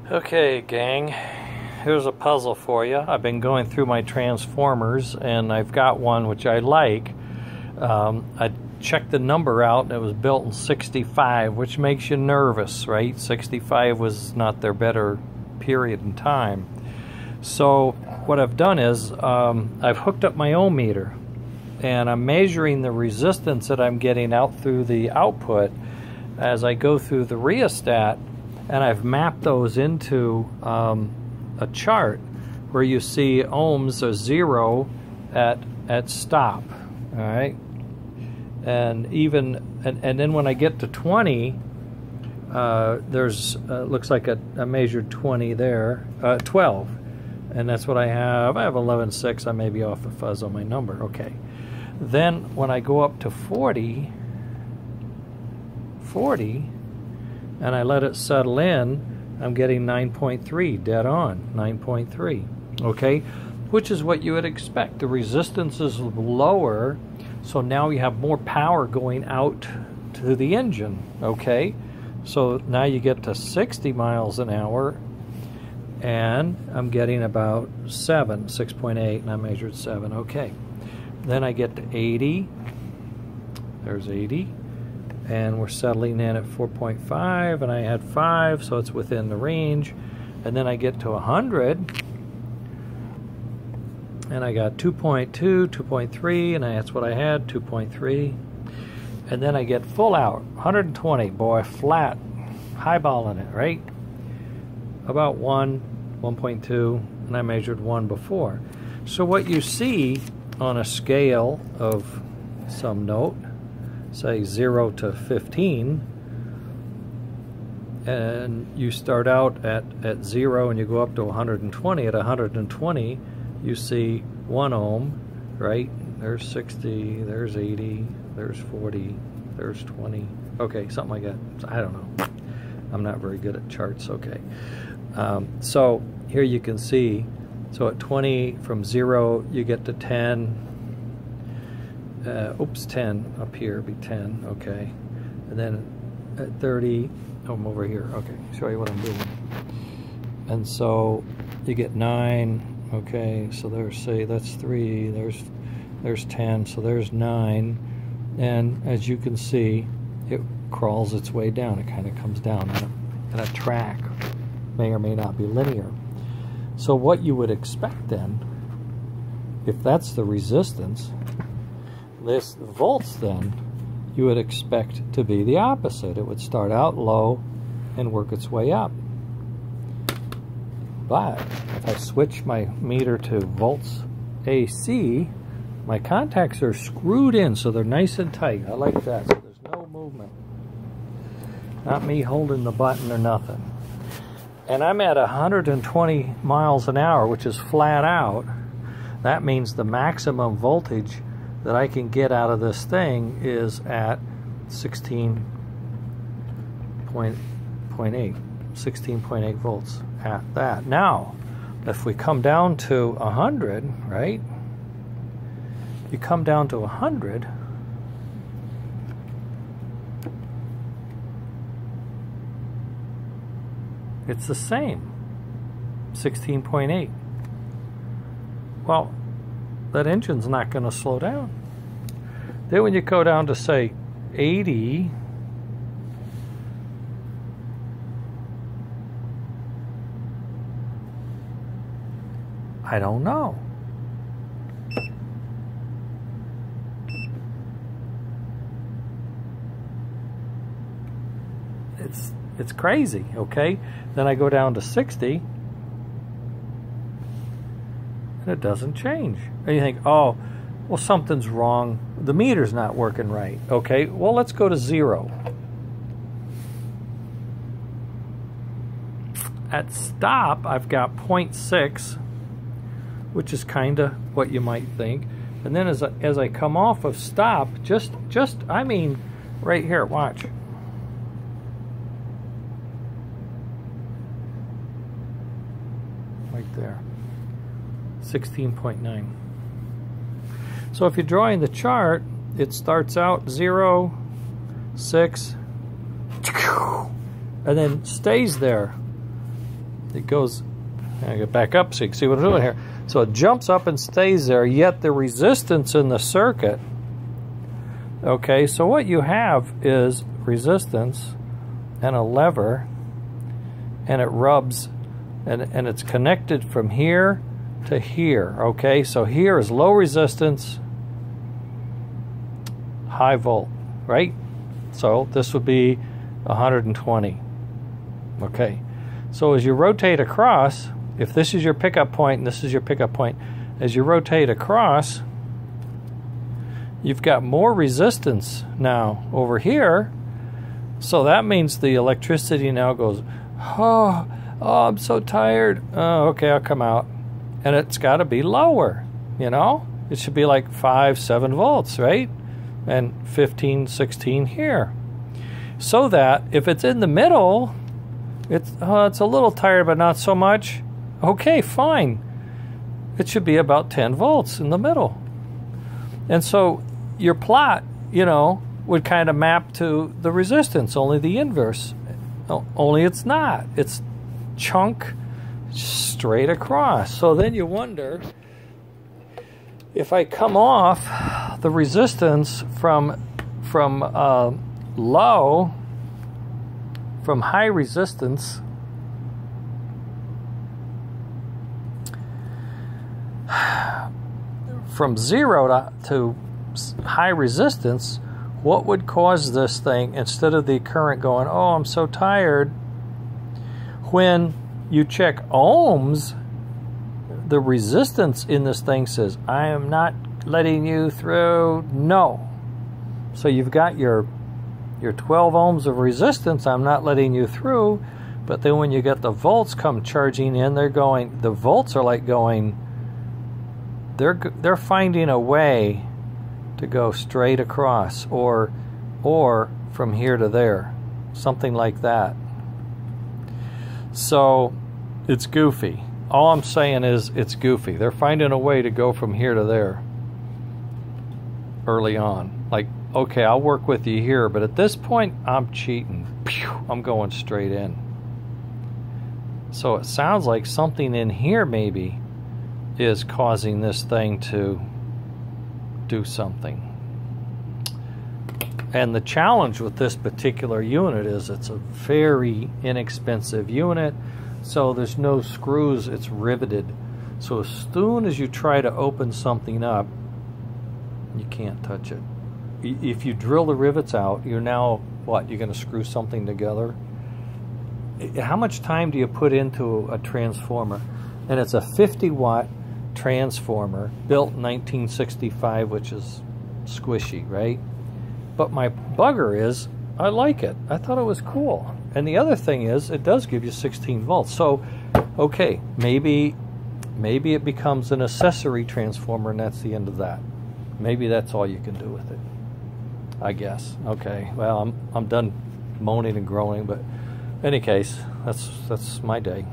Okay, gang, here's a puzzle for you. I've been going through my transformers, and I've got one which I like. I checked the number out, and it was built in 65, which makes you nervous, right? 65 was not their better period in time. So what I've done is I've hooked up my ohm meter, and I'm measuring the resistance that I'm getting out through the output as I go through the rheostat. And I've mapped those into a chart where you see ohms are 0 at stop, all right? And then when I get to 20, there's looks like I measured 20 there, 12, and that's what I have. I have 11.6. I may be off a fuzz on my number. Okay. Then when I go up to 40. And I let it settle in, I'm getting 9.3, dead on, 9.3, okay? Which is what you would expect. The resistance is lower, so now you have more power going out to the engine, okay? So now you get to 60 miles an hour, and I'm getting about 6.8, and I measured 7, okay. Then I get to 80, there's 80. And we're settling in at 4.5, and I had 5, so it's within the range. And then I get to 100, and I got 2.2, 2.3, and that's what I had, 2.3. And then I get full out, 120, boy, flat, highballing it, right? About 1.2, and I measured 1 before. So what you see on a scale of some note, say 0 to 15, and you start out at 0 and you go up to 120. At 120 you see 1 ohm, right? There's 60, there's 80, there's 40, there's 20, okay, something like that. I don't know, I'm not very good at charts. Okay, so here you can see, so at 20, from 0 you get to 10. 10 up here, be 10, okay. And then at 30, I'm over here, okay, show you what I'm doing. And so you get 9, okay, so there's, say, that's 3, there's 10, so there's 9. And as you can see, it crawls its way down. It kind of comes down in a track, may or may not be linear. So what you would expect then, if that's the resistance, this volts, then you would expect to be the opposite. It would start out low and work its way up. But if I switch my meter to volts AC, my contacts are screwed in, so they're nice and tight. I like that, so there's no movement. Not me holding the button or nothing. And I'm at 120 miles an hour, which is flat out. That means the maximum voltage that I can get out of this thing is at 16.8 volts at that. Now, if we come down to 100, right? You come down to 100, it's the same, 16.8. Well, that engine's not going to slow down. Then when you go down to, say, 80, I don't know. It's crazy, okay? Then I go down to 60, and it doesn't change. And you think, oh, well, something's wrong. The meter's not working right. Okay, well, let's go to 0. At stop, I've got 0.6, which is kind of what you might think. And then as I come off of stop, I mean, right here, watch. Right there. 16.9. So if you're drawing the chart, it starts out 0, 6, and then stays there it goes, I get back up so you can see what I'm doing here. So it jumps up and stays there, yet the resistance in the circuit, okay, so what you have is resistance and a lever, and it rubs, and it's connected from here to here, okay? So here is low resistance, high volt, right? So this would be 120, okay? So as you rotate across, if this is your pickup point and this is your pickup point, as you rotate across, you've got more resistance now over here. So that means the electricity now goes, oh, I'm so tired. Oh, okay, I'll come out. And it's got to be lower, you know? It should be like 5, 7 volts, right? And 15, 16 here. So that if it's in the middle, it's a little tired, but not so much. Okay, fine. It should be about 10 volts in the middle. And so your plot, you know, would kind of map to the resistance, only the inverse. Only it's not. It's chunk straight across. So then you wonder, if I come off the resistance from high resistance, from 0 to high resistance, what would cause this thing, instead of the current going, oh, I'm so tired, when you check ohms, the resistance in this thing says, I am not letting you through, no. So you've got your 12 ohms of resistance, I'm not letting you through, but then when you get the volts come charging in, they're going, the volts are like going, they're finding a way to go straight across, or from here to there, something like that. So it's goofy. All I'm saying is it's goofy. They're finding a way to go from here to there early on. Like, okay, I'll work with you here, but at this point, I'm cheating. I'm going straight in. So it sounds like something in here maybe is causing this thing to do something. And the challenge with this particular unit is it's a very inexpensive unit, so there's no screws, it's riveted. So as soon as you try to open something up, you can't touch it. If you drill the rivets out, you're now, what, you're going to screw something together? How much time do you put into a transformer? And it's a 50-watt transformer built in 1965, which is squishy, right? But my bugger is, I like it. I thought it was cool. And the other thing is, it does give you 16 volts. So, okay, maybe it becomes an accessory transformer, and that's the end of that. Maybe that's all you can do with it, I guess. Okay, well, I'm done moaning and groaning, but in any case, that's my day.